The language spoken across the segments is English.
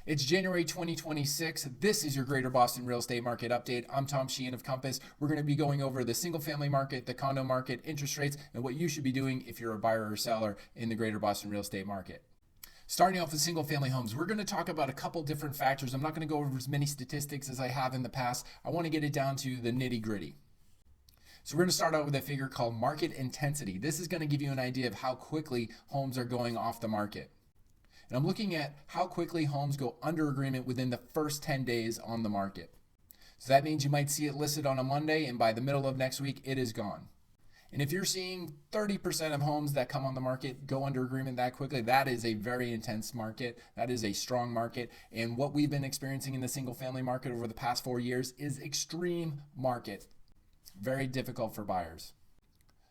It's January 2026. This is your Greater Boston Real Estate Market Update. I'm Tom Sheehan of Compass. We're going to be going over the single family market, the condo market, interest rates, and what you should be doing if you're a buyer or seller in the Greater Boston Real Estate Market. Starting off with single family homes, we're going to talk about a couple different factors. I'm not going to go over as many statistics as I have in the past. I want to get it down to the nitty gritty. So we're going to start out with a figure called market intensity. This is going to give you an idea of how quickly homes are going off the market. And I'm looking at how quickly homes go under agreement within the first 10 days on the market. So that means you might see it listed on a Monday, and by the middle of next week, it is gone. And if you're seeing 30% of homes that come on the market go under agreement that quickly, that is a very intense market. That is a strong market. And what we've been experiencing in the single family market over the past 4 years is extreme market. Very difficult for buyers.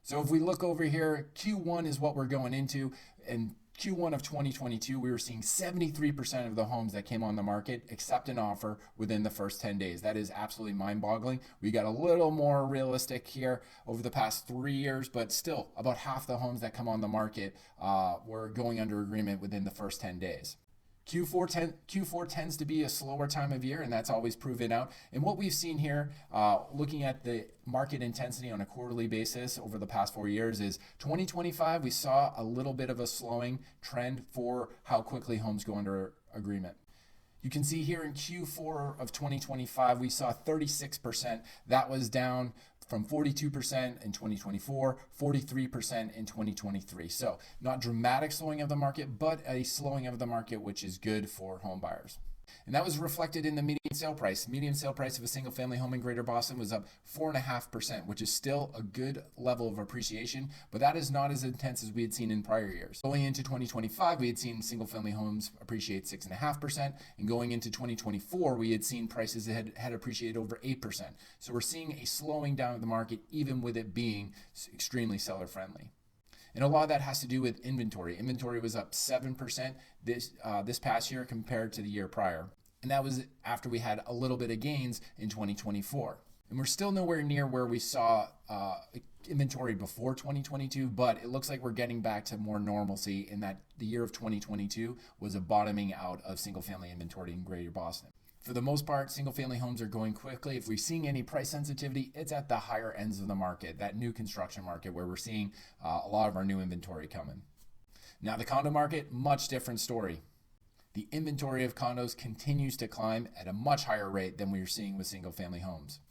So if we look over here, Q1 is what we're going into. And Q1 of 2022, we were seeing 73% of the homes that came on the market accept an offer within the first 10 days. That is absolutely mind-boggling. We got a little more realistic here over the past 3 years, but still about half the homes that come on the market were going under agreement within the first 10 days. Q4 tends to be a slower time of year, and that's always proven out. And what we've seen here, looking at the market intensity on a quarterly basis over the past 4 years, is 2025, we saw a little bit of a slowing trend for how quickly homes go under agreement. You can see here in Q4 of 2025, we saw 36%. That was down from 42% in 2024, 43% in 2023. So not dramatic slowing of the market, but a slowing of the market, which is good for home buyers. And that was reflected in the median sale price. Median sale price of a single family home in Greater Boston was up 4.5%, which is still a good level of appreciation, but that is not as intense as we had seen in prior years. Going into 2025, we had seen single family homes appreciate 6.5%, and going into 2024, we had seen prices that had appreciated over 8%. So we're seeing a slowing down of the market, even with it being extremely seller friendly. And a lot of that has to do with inventory. Inventory was up 7% this past year compared to the year prior. And that was after we had a little bit of gains in 2024. And we're still nowhere near where we saw inventory before 2022, but it looks like we're getting back to more normalcy in that the year of 2022 was a bottoming out of single family inventory in Greater Boston. For the most part, single-family homes are going quickly. If we're seeing any price sensitivity, it's at the higher ends of the market, that new construction market where we're seeing a lot of our new inventory coming. Now, the condo market, much different story. The inventory of condos continues to climb at a much higher rate than we are seeing with single-family homes.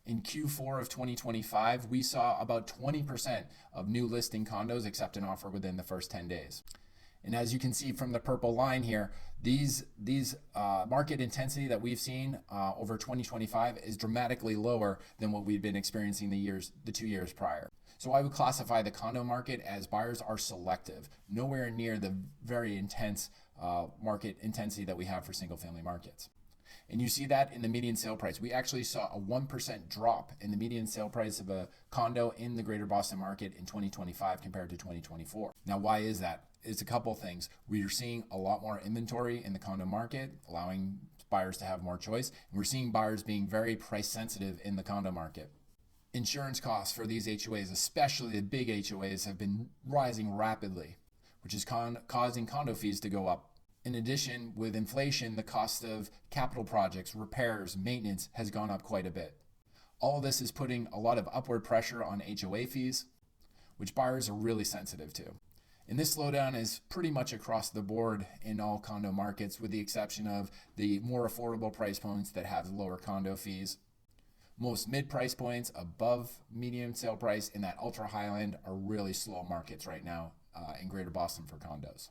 In Q4 of 2025, we saw about 20% of new listing condos accept an offer within the first 10 days. And as you can see from the purple line here, these market intensity that we've seen over 2025 is dramatically lower than what we've been experiencing the 2 years prior. So I would classify the condo market as buyers are selective, nowhere near the very intense market intensity that we have for single family markets. And you see that in the median sale price. We actually saw a 1% drop in the median sale price of a condo in the Greater Boston market in 2025 compared to 2024. Now, why is that? It's a couple things. We are seeing a lot more inventory in the condo market, allowing buyers to have more choice. And we're seeing buyers being very price sensitive in the condo market. Insurance costs for these HOAs, especially the big HOAs, have been rising rapidly, which is causing condo fees to go up. In addition, with inflation, the cost of capital projects, repairs, maintenance has gone up quite a bit. All of this is putting a lot of upward pressure on HOA fees, which buyers are really sensitive to. And this slowdown is pretty much across the board in all condo markets, with the exception of the more affordable price points that have lower condo fees. Most mid-price points above median sale price in that ultra high end are really slow markets right now in Greater Boston for condos.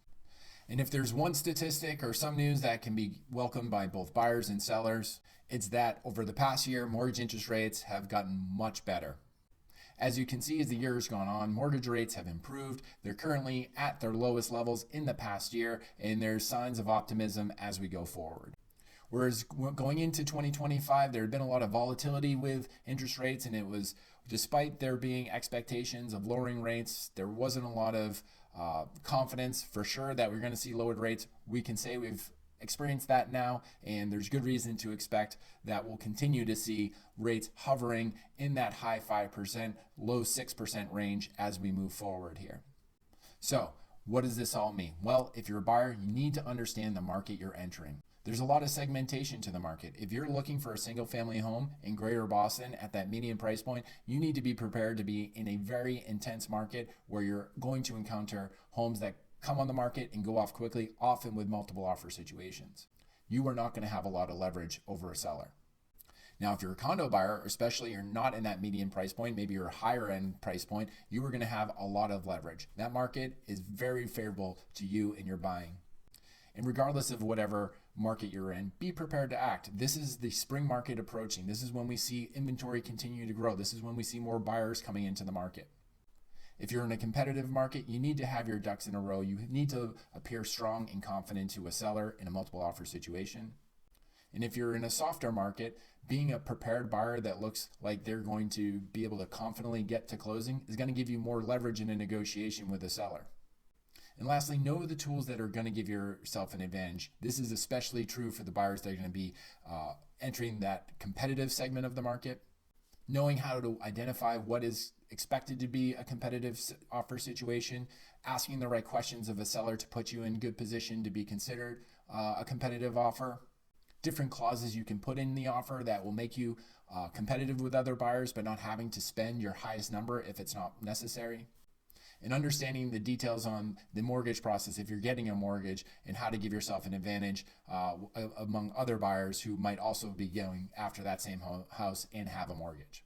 And if there's one statistic or some news that can be welcomed by both buyers and sellers, it's that over the past year, mortgage interest rates have gotten much better. As you can see, as the year has gone on, mortgage rates have improved. They're currently at their lowest levels in the past year, and there's signs of optimism as we go forward. Whereas going into 2025, there had been a lot of volatility with interest rates, and it was, despite there being expectations of lowering rates, there wasn't a lot of confidence for sure that we're going to see lowered rates. We can say we've experienced that now, and there's good reason to expect that we'll continue to see rates hovering in that high 5%, low 6% range as we move forward here. So What does this all mean? Well, if you're a buyer, you need to understand the market you're entering. There's a lot of segmentation to the market. If you're looking for a single family home in Greater Boston at that median price point, you need to be prepared to be in a very intense market where you're going to encounter homes that come on the market and go off quickly, often with multiple offer situations. You are not going to have a lot of leverage over a seller. Now, if you're a condo buyer, especially you're not in that median price point, maybe you're a higher end price point, you are going to have a lot of leverage. That market is very favorable to you in your buying. And regardless of whatever market you're in, be prepared to act. This is the spring market approaching. This is when we see inventory continue to grow. This is when we see more buyers coming into the market. If you're in a competitive market, you need to have your ducks in a row. You need to appear strong and confident to a seller in a multiple offer situation. And if you're in a softer market, being a prepared buyer that looks like they're going to be able to confidently get to closing is going to give you more leverage in a negotiation with a seller. And lastly, know the tools that are going to give yourself an advantage. This is especially true for the buyers that are going to be entering that competitive segment of the market. Knowing how to identify what is expected to be a competitive offer situation, asking the right questions of a seller to put you in good position to be considered a competitive offer. Different clauses you can put in the offer that will make you competitive with other buyers, but not having to spend your highest number if it's not necessary. And understanding the details on the mortgage process if you're getting a mortgage and how to give yourself an advantage among other buyers who might also be going after that same house and have a mortgage.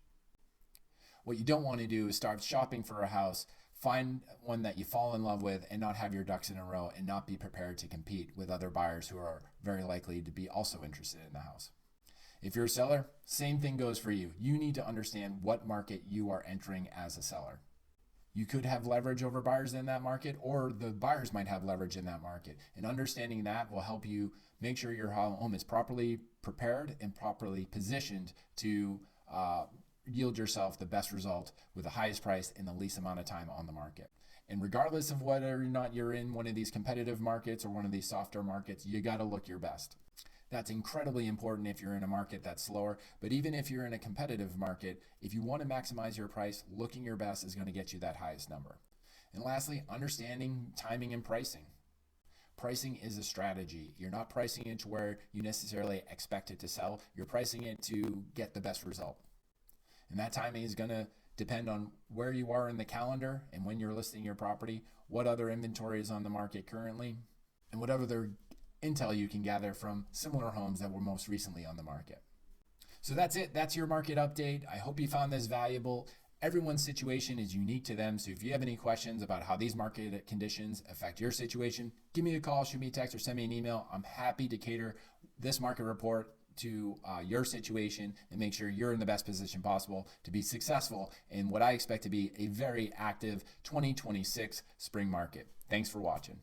What you don't want to do is start shopping for a house, find one that you fall in love with and not have your ducks in a row and not be prepared to compete with other buyers who are very likely to be also interested in the house. If you're a seller, same thing goes for you. You need to understand what market you are entering as a seller. You could have leverage over buyers in that market, or the buyers might have leverage in that market. And understanding that will help you make sure your home is properly prepared and properly positioned to yield yourself the best result with the highest price in the least amount of time on the market. And regardless of whether or not you're in one of these competitive markets or one of these softer markets, you got to look your best. That's incredibly important if you're in a market that's slower. But even if you're in a competitive market, if you want to maximize your price, looking your best is going to get you that highest number. And lastly, understanding timing and pricing. Pricing is a strategy. You're not pricing it to where you necessarily expect it to sell. You're pricing it to get the best result. And that timing is going to depend on where you are in the calendar and when you're listing your property, what other inventory is on the market currently, and what other intel you can gather from similar homes that were most recently on the market. So that's it. That's your market update. I hope you found this valuable. Everyone's situation is unique to them. So if you have any questions about how these market conditions affect your situation, give me a call, shoot me a text, or send me an email. I'm happy to cater this market report to your situation and make sure you're in the best position possible to be successful in what I expect to be a very active 2026 spring market. Thanks for watching.